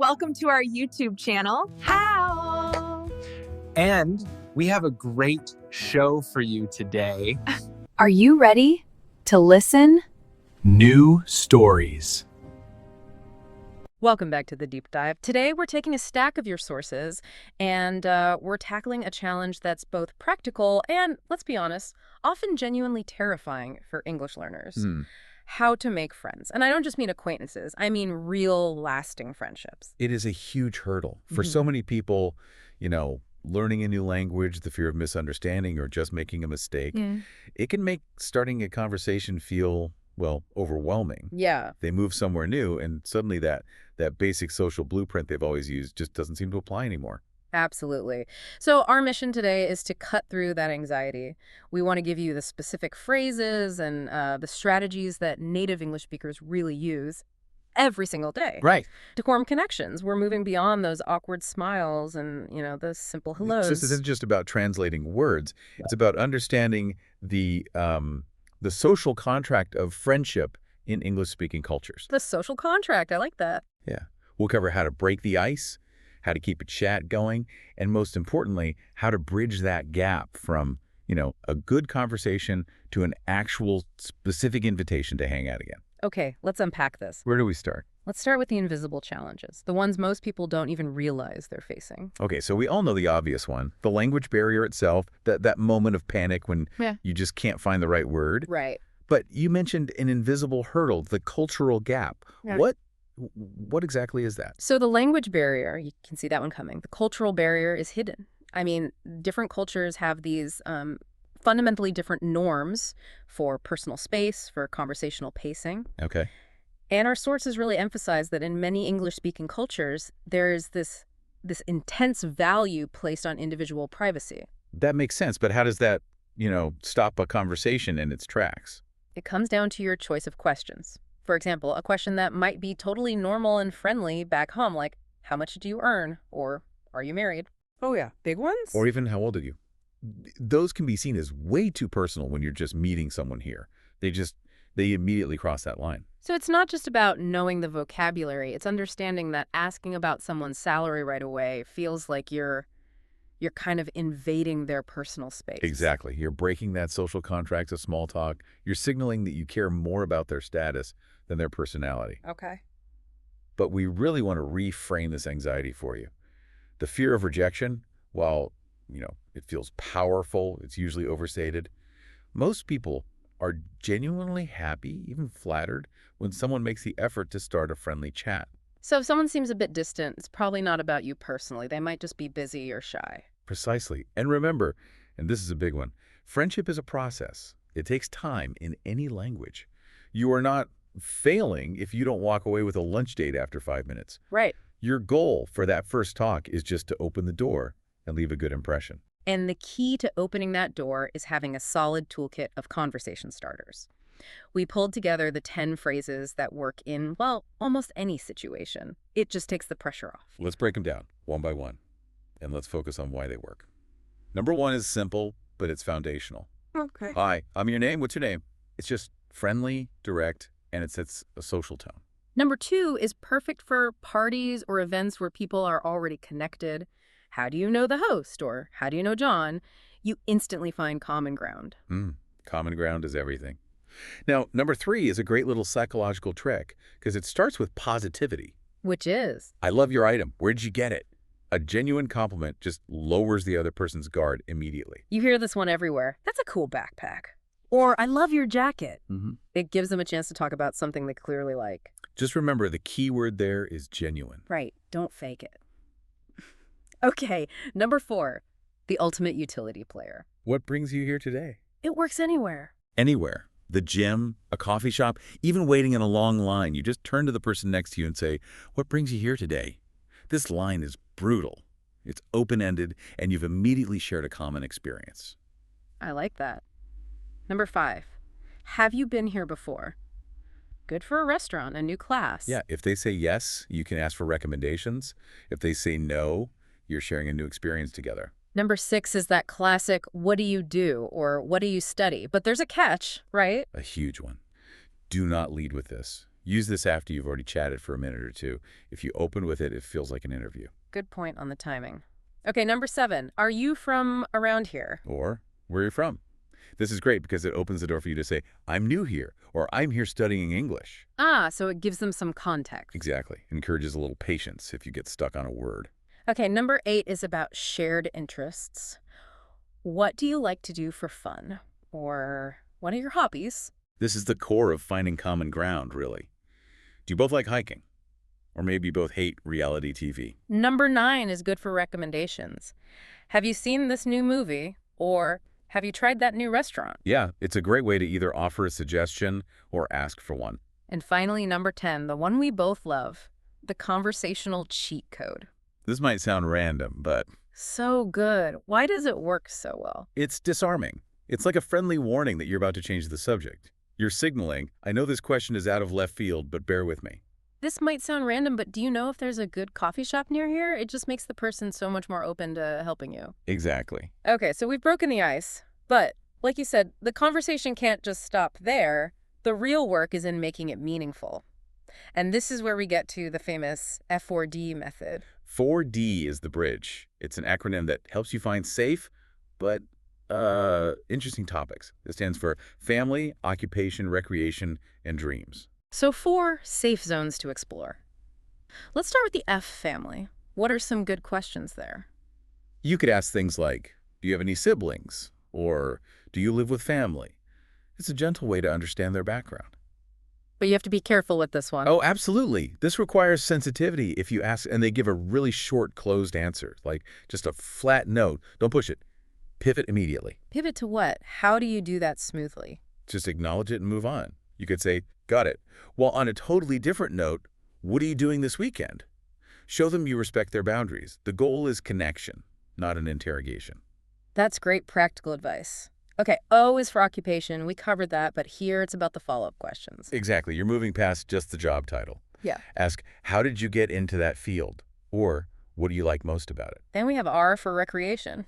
welcome to our YouTube channel. How? And we have a great show for you today. Are you ready to listen? New stories. Welcome back to the Deep Dive. Today we're taking a stack of your sources and we're tackling a challenge that's both practical and, let's be honest, often genuinely terrifying for English learners. How to make friends. And I don't just mean acquaintances, I mean real lasting friendships. It is a huge hurdle for so many people, learning a new language, the fear of misunderstanding or just making a mistake. It can make starting a conversation feel, well, overwhelming. Yeah. They move somewhere new and suddenly that basic social blueprint they've always used just doesn't seem to apply anymore. Absolutely. So our mission today is to cut through that anxiety. We want to give you the specific phrases and the strategies that native English speakers really use every single day. Right. To form connections. We're moving beyond those awkward smiles and, those simple hellos. This isn't just about translating words. It's about understanding the social contract of friendship in English-speaking cultures. The social contract. I like that. Yeah. We'll cover how to break the ice, how to keep a chat going, and most importantly, how to bridge that gap from, a good conversation to an actual specific invitation to hang out again. Okay, let's unpack this. Where do we start? Let's start with the invisible challenges, the ones most people don't even realize they're facing. Okay, so we all know the obvious one, the language barrier itself, that moment of panic when you just can't find the right word. Right. But you mentioned an invisible hurdle, the cultural gap. Yeah. What exactly is that? So the language barrier, you can see that one coming. The cultural barrier is hidden. I mean, different cultures have these fundamentally different norms for personal space, for conversational pacing. Okay. And our sources really emphasize that in many English-speaking cultures, there is this intense value placed on individual privacy. That makes sense, but how does that, stop a conversation in its tracks? It comes down to your choice of questions. For example, a question that might be totally normal and friendly back home, like, how much do you earn? Or, are you married? Oh yeah, big ones? Or even, how old are you? Those can be seen as way too personal when you're just meeting someone here. They immediately cross that line. So it's not just about knowing the vocabulary. It's understanding that asking about someone's salary right away feels like you're kind of invading their personal space. Exactly. You're breaking that social contract of small talk. You're signaling that you care more about their status than their personality. Okay. But we really want to reframe this anxiety for you. The fear of rejection, while, it feels powerful, it's usually overstated. Most people are genuinely happy, even flattered, when someone makes the effort to start a friendly chat. So if someone seems a bit distant, it's probably not about you personally. They might just be busy or shy. Precisely. And remember, and this is a big one, friendship is a process. It takes time in any language. You are not failing if you don't walk away with a lunch date after 5 minutes. Right. Your goal for that first talk is just to open the door and leave a good impression. And the key to opening that door is having a solid toolkit of conversation starters. We pulled together the 10 phrases that work in, well, almost any situation. It just takes the pressure off. Let's break them down one by one, and let's focus on why they work. Number 1 is simple, but it's foundational. Okay. Hi, I'm your name. What's your name? It's just friendly, direct, and it sets a social tone. Number 2 is perfect for parties or events where people are already connected. How do you know the host? Or how do you know John? You instantly find common ground. Common ground is everything. Now, number 3 is a great little psychological trick because it starts with positivity. Which is? I love your item. Where'd you get it? A genuine compliment just lowers the other person's guard immediately. You hear this one everywhere. That's a cool backpack. Or I love your jacket. It gives them a chance to talk about something they clearly like. Just remember the key word there is genuine. Right. Don't fake it. Okay. Number 4, the ultimate utility player. What brings you here today? It works anywhere. Anywhere. The gym, a coffee shop, even waiting in a long line. You just turn to the person next to you and say, what brings you here today? This line is brutal. It's open-ended, and you've immediately shared a common experience. I like that. Number 5, have you been here before? Good for a restaurant, a new class. Yeah, if they say yes, you can ask for recommendations. If they say no, you're sharing a new experience together. Number 6 is that classic, what do you do? Or what do you study? But there's a catch, right? A huge one. Do not lead with this. Use this after you've already chatted for a minute or two. If you open with it, it feels like an interview. Good point on the timing. Okay, number 7. Are you from around here? Or, where are you from? This is great because it opens the door for you to say, I'm new here, or I'm here studying English. Ah, so it gives them some context. Exactly. Encourages a little patience if you get stuck on a word. Okay, number 8 is about shared interests. What do you like to do for fun? Or what are your hobbies? This is the core of finding common ground, really. Do you both like hiking? Or maybe you both hate reality TV? Number 9 is good for recommendations. Have you seen this new movie? Or have you tried that new restaurant? Yeah, it's a great way to either offer a suggestion or ask for one. And finally, number 10, the one we both love, the conversational cheat code. This might sound random, but So good. Why does it work so well? it's disarming. It's like a friendly warning that you're about to change the subject. You're signaling, I know this question is out of left field, but bear with me. This might sound random, but do you know if there's a good coffee shop near here? It just makes the person so much more open to helping you. Exactly. Okay, so we've broken the ice. But, like you said, the conversation can't just stop there. The real work is in making it meaningful. And this is where we get to the famous F4D method. 4D is the bridge. It's an acronym that helps you find safe, but interesting topics. It stands for family, occupation, recreation, and dreams. So 4 safe zones to explore. Let's start with the F family. What are some good questions there? You could ask things like, do you have any siblings? Or do you live with family? It's a gentle way to understand their background. But you have to be careful with this one. Oh, absolutely. This requires sensitivity if you ask and they give a really short, closed answer, like just a flat note. Don't push it. Pivot immediately. Pivot to what? How do you do that smoothly? Just acknowledge it and move on. You could say, got it. Well, on a totally different note, what are you doing this weekend? Show them you respect their boundaries. The goal is connection, not an interrogation. That's great practical advice. Okay, O is for occupation. We covered that, but here it's about the follow-up questions. Exactly. You're moving past just the job title. Yeah. Ask, how did you get into that field? Or, what do you like most about it? Then we have R for recreation.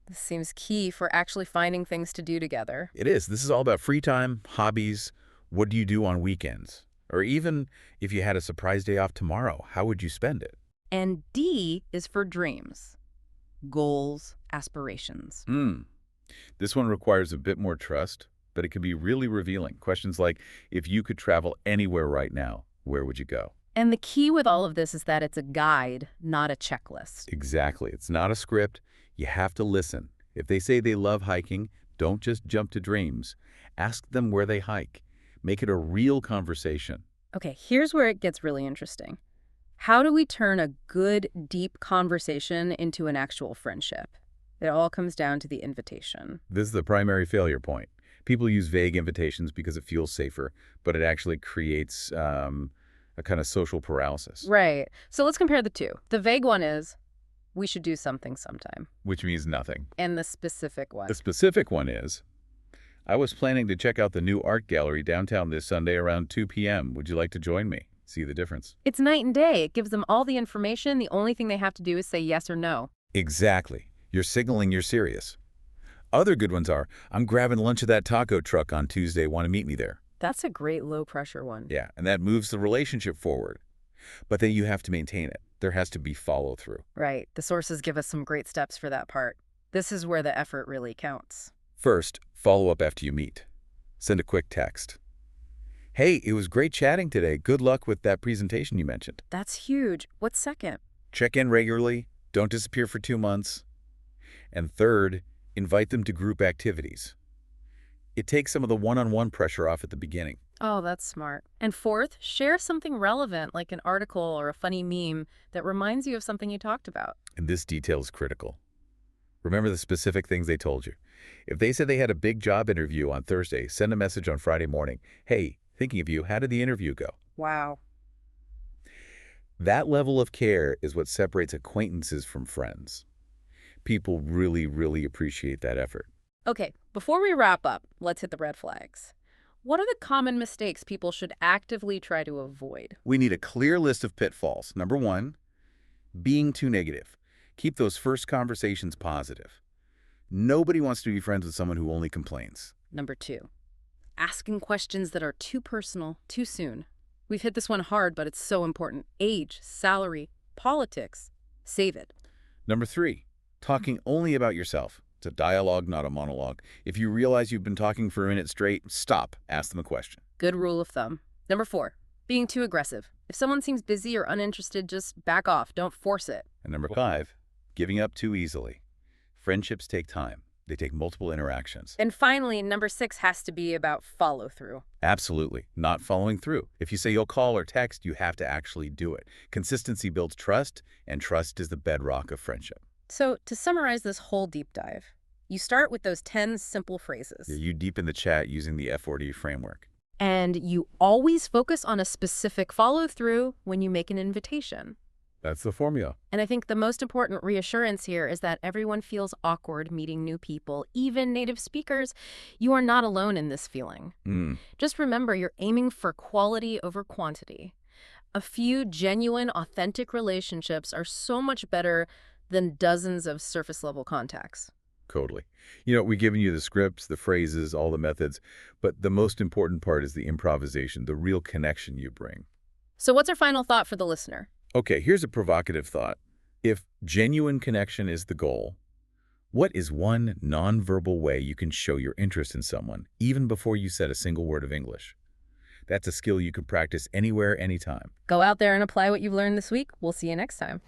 This seems key for actually finding things to do together. It is. This is all about free time, hobbies. What do you do on weekends? Or even if you had a surprise day off tomorrow, how would you spend it? And D is for dreams, goals, aspirations. This one requires a bit more trust, but it can be really revealing. Questions like, if you could travel anywhere right now, where would you go? And the key with all of this is that it's a guide, not a checklist. Exactly. It's not a script. You have to listen. If they say they love hiking, don't just jump to dreams. Ask them where they hike. Make it a real conversation. Okay, here's where it gets really interesting. How do we turn a good, deep conversation into an actual friendship? It all comes down to the invitation. This is the primary failure point. People use vague invitations because it feels safer, but it actually creates a kind of social paralysis. Right. So let's compare the two. The vague one is, we should do something sometime. Which means nothing. And the specific one. The specific one is, I was planning to check out the new art gallery downtown this Sunday around 2 p.m. Would you like to join me? See the difference? It's night and day. It gives them all the information. The only thing they have to do is say yes or no. Exactly. You're signaling you're serious. Other good ones are, I'm grabbing lunch at that taco truck on Tuesday. Want to meet me there? That's a great low-pressure one. Yeah, and that moves the relationship forward. But then you have to maintain it. There has to be follow-through. Right. The sources give us some great steps for that part. This is where the effort really counts. First, follow up after you meet. Send a quick text. Hey, it was great chatting today. Good luck with that presentation you mentioned. That's huge. What's second? Check in regularly. Don't disappear for 2 months. And third, invite them to group activities. It takes some of the one-on-one pressure off at the beginning. Oh, that's smart. And fourth, share something relevant like an article or a funny meme that reminds you of something you talked about. And this detail is critical. Remember the specific things they told you. If they said they had a big job interview on Thursday, send a message on Friday morning. Hey, thinking of you, how did the interview go? Wow. That level of care is what separates acquaintances from friends. People really, really appreciate that effort. Okay, before we wrap up, let's hit the red flags. What are the common mistakes people should actively try to avoid? We need a clear list of pitfalls. Number 1, being too negative. Keep those first conversations positive. Nobody wants to be friends with someone who only complains. Number 2, asking questions that are too personal too soon. We've hit this one hard, but it's so important. Age, salary, politics. Save it. Number 3, talking only about yourself. It's a dialogue, not a monologue. If you realize you've been talking for a minute straight, stop. Ask them a question. Good rule of thumb. Number 4, being too aggressive. If someone seems busy or uninterested, just back off. Don't force it. And number 5, giving up too easily. Friendships take time. They take multiple interactions. And finally, number 6 has to be about follow-through. Absolutely. Not following through. If you say you'll call or text, you have to actually do it. Consistency builds trust, and trust is the bedrock of friendship. So to summarize this whole deep dive, you start with those 10 simple phrases. You deepen the chat using the F4D framework. And you always focus on a specific follow-through when you make an invitation. That's the formula. And I think the most important reassurance here is that everyone feels awkward meeting new people, even native speakers. You are not alone in this feeling. Just remember, you're aiming for quality over quantity. A few genuine, authentic relationships are so much better than dozens of surface-level contacts. Totally. We've given you the scripts, the phrases, all the methods, but the most important part is the improvisation, the real connection you bring. So what's our final thought for the listener? Okay, here's a provocative thought. If genuine connection is the goal, what is one nonverbal way you can show your interest in someone, even before you said a single word of English? That's a skill you can practice anywhere, anytime. Go out there and apply what you've learned this week. We'll see you next time.